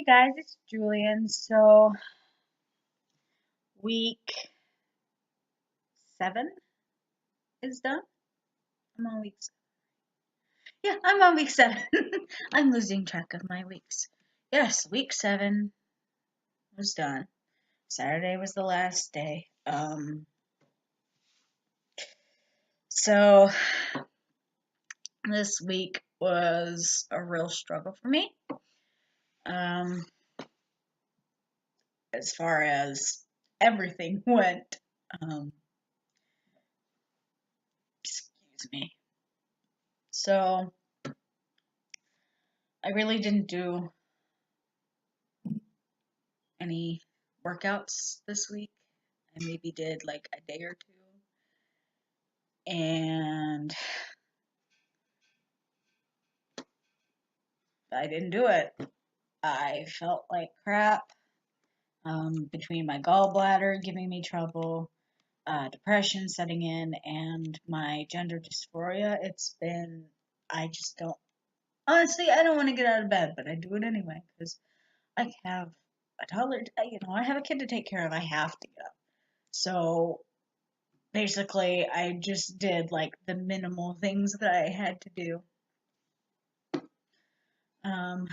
Guys, it's Julian. So, week 7 is done. I'm on week 7. Yeah, I'm on week 7. I'm losing track of my weeks. Yes, week 7 was done. Saturday was the last day. So this week was a real struggle for me. Um, as far as everything went. Excuse me. So I really didn't do any workouts this week. I maybe did like a day or two. And I didn't do it. I felt like crap. Between my gallbladder giving me trouble, depression setting in, and my gender dysphoria, I just don't, honestly, I don't want to get out of bed, but I do it anyway because I have a toddler, I have a kid to take care of. I have to get up. So basically, I just did like the minimal things that I had to do. Um,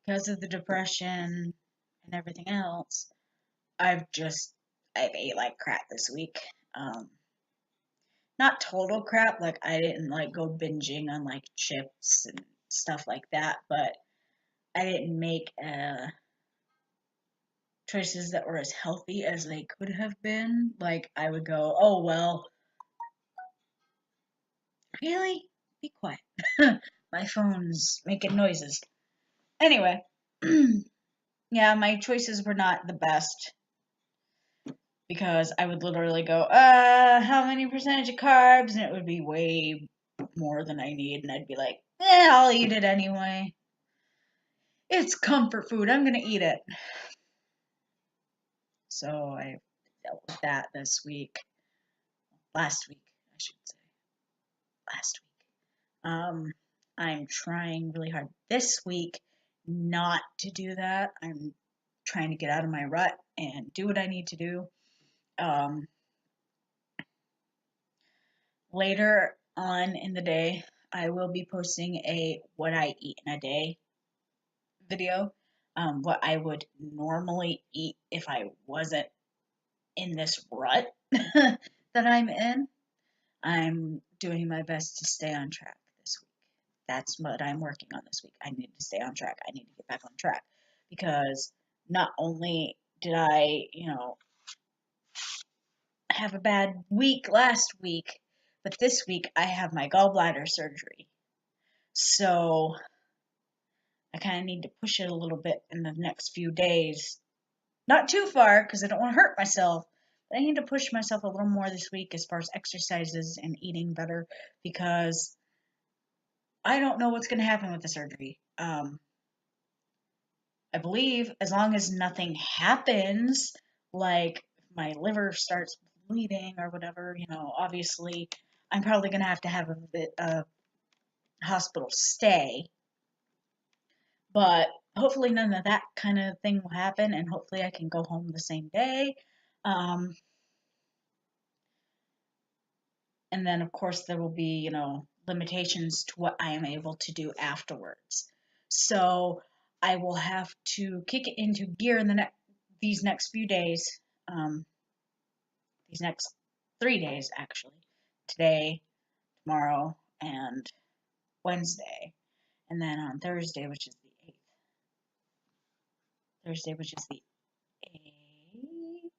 because of the depression and everything else, I've ate like crap this week. Um, Not total crap, like I didn't like go binging on like chips and stuff like that, but I didn't make choices that were as healthy as they could have been. Like I would go, oh well, really? Be quiet. My phone's making noises. Anyway, yeah, my choices were not the best because I would literally go, how many percentage of carbs? And it would be way more than I need. And I'd be like, I'll eat it anyway. It's comfort food. I'm going to eat it. So I dealt with that this week. Last week, I should say. Last week. I'm trying really hard this week not to do that. I'm trying to get out of my rut and do what I need to do. Later on in the day, I will be posting a what I eat in a day video. What I would normally eat if I wasn't in this rut that I'm in. I'm doing my best to stay on track this week. That's what I'm working on this week. I need to stay on track. I need to get back on track because not only did I, have a bad week last week, but this week I have my gallbladder surgery. So I kind of need to push it a little bit in the next few days. Not too far because I don't want to hurt myself, but I need to push myself a little more this week as far as exercises and eating better because I don't know what's going to happen with the surgery. I believe as long as nothing happens, like if my liver starts bleeding or whatever, obviously I'm probably going to have a hospital stay. But hopefully none of that kind of thing will happen, and hopefully I can go home the same day. Um, and then, of course, there will be, limitations to what I am able to do afterwards. So I will have to kick it into gear in these next few days. These next 3 days, actually. Today, tomorrow, and Wednesday. And then on Thursday, which is the 8th. Thursday, which is the 8th.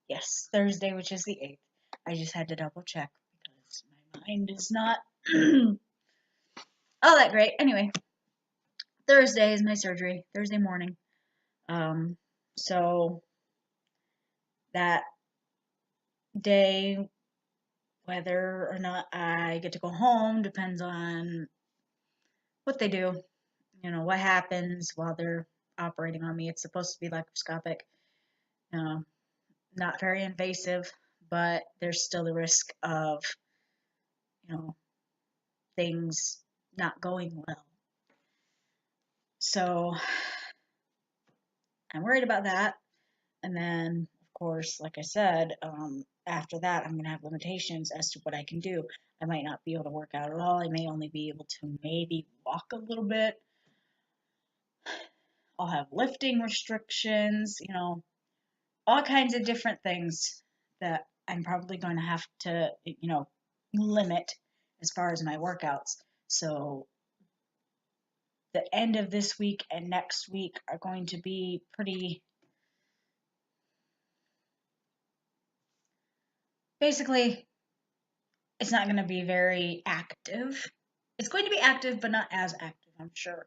Yes, Thursday, which is the 8th. I just had to double check because my mind is not all that great. Anyway, Thursday is my surgery, Thursday morning. So that day, whether or not I get to go home depends on what they do, what happens while they're operating on me. It's supposed to be laparoscopic, not very invasive, but there's still the risk of, you know, things not going well. So I'm worried about that. And then, of course, like I said, after that, I'm going to have limitations as to what I can do. I might not be able to work out at all. I may only be able to maybe walk a little bit. I'll have lifting restrictions, all kinds of different things that I'm probably going to have to, limit as far as my workouts. So the end of this week and next week are going to be pretty, basically, it's not going to be very active. It's going to be active, but not as active, I'm sure.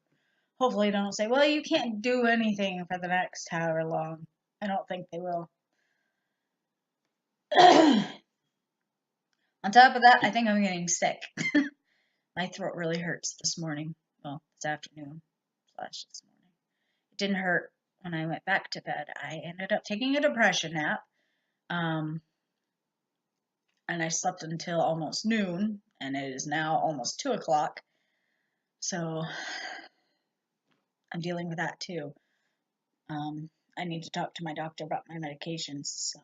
Hopefully, they don't say, well, you can't do anything for the next however long. I don't think they will. On top of that, I think I'm getting sick. My throat really hurts this morning. Well, this afternoon / this morning. It didn't hurt when I went back to bed. I ended up taking a depression nap. And I slept until almost noon, and it is now almost 2 o'clock. So I'm dealing with that too. I need to talk to my doctor about my medications, so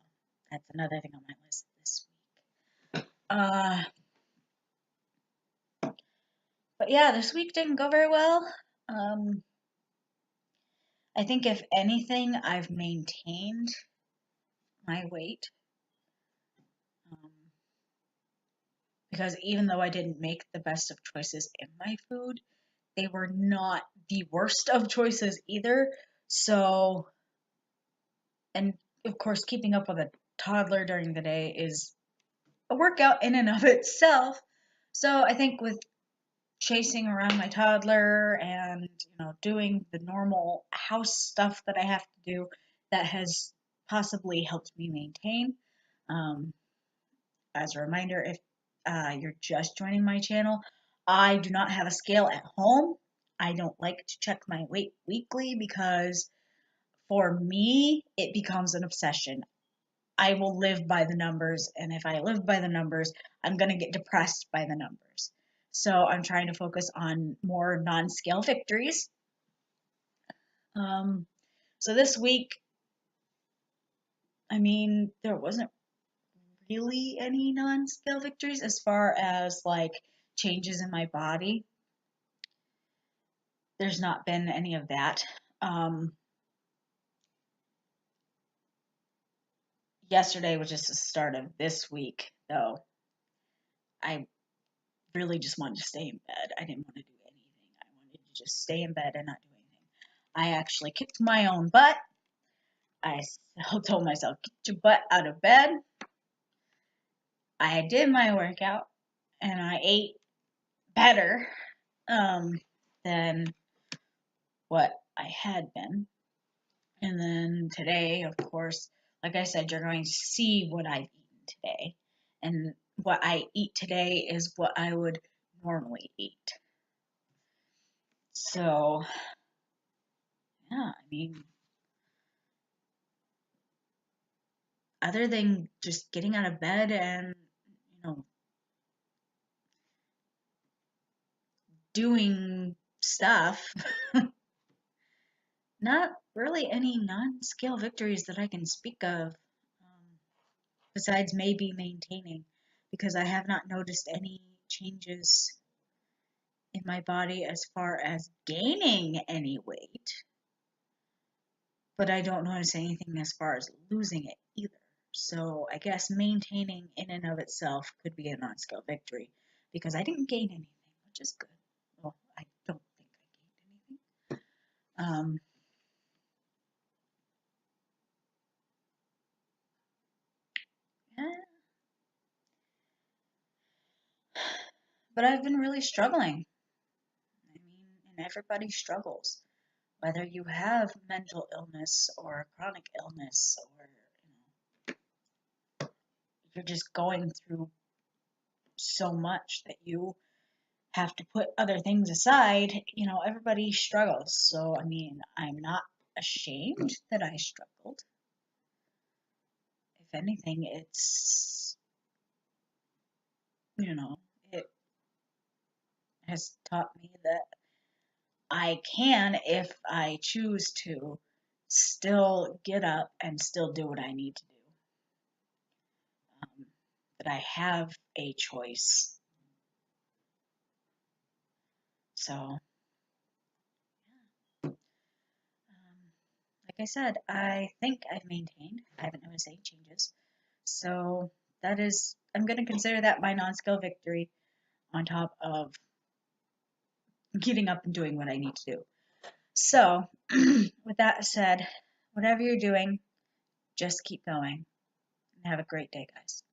that's another thing on my list this week. But yeah, this week didn't go very well. I think if anything, I've maintained my weight. Because even though I didn't make the best of choices in my food, they were not the worst of choices either. So, and of course, keeping up with a toddler during the day is a workout in and of itself. So I think with chasing around my toddler and doing the normal house stuff that I have to do, that has possibly helped me maintain. As a reminder, if you're just joining my channel, I do not have a scale at home. I don't like to check my weight weekly because for me, it becomes an obsession. I will live by the numbers, and if I live by the numbers, I'm going to get depressed by the numbers. So I'm trying to focus on more non-scale victories. So this week, I mean, there wasn't really any non-scale victories as far as like changes in my body. There's not been any of that. Yesterday was just the start of this week, though. I really just wanted to stay in bed. I didn't want to do anything. I wanted to just stay in bed and not do anything. I actually kicked my own butt. I told myself, get your butt out of bed. I did my workout and I ate better than what I had been. And then today, of course, like I said, you're going to see what I've eaten today. And what I eat today is what I would normally eat. So, yeah, I mean, other than just getting out of bed and, doing stuff, not really any non-scale victories that I can speak of, besides maybe maintaining, because I have not noticed any changes in my body as far as gaining any weight, but I don't notice anything as far as losing it either. So I guess maintaining in and of itself could be a non-scale victory because I didn't gain anything, which is good. Well, I don't think I gained anything. Yeah, but I've been really struggling. I mean, and everybody struggles, whether you have mental illness or chronic illness or you're just going through so much that you have to put other things aside, everybody struggles. So, I mean, I'm not ashamed that I struggled. If anything, it has taught me that I can, if I choose to, still get up and still do what I need to do. That I have a choice. So, like I said, I think I've maintained. I haven't noticed any changes. So that is, I'm going to consider that my non-skill victory on top of getting up and doing what I need to do. So, with that said, whatever you're doing, just keep going and have a great day, guys.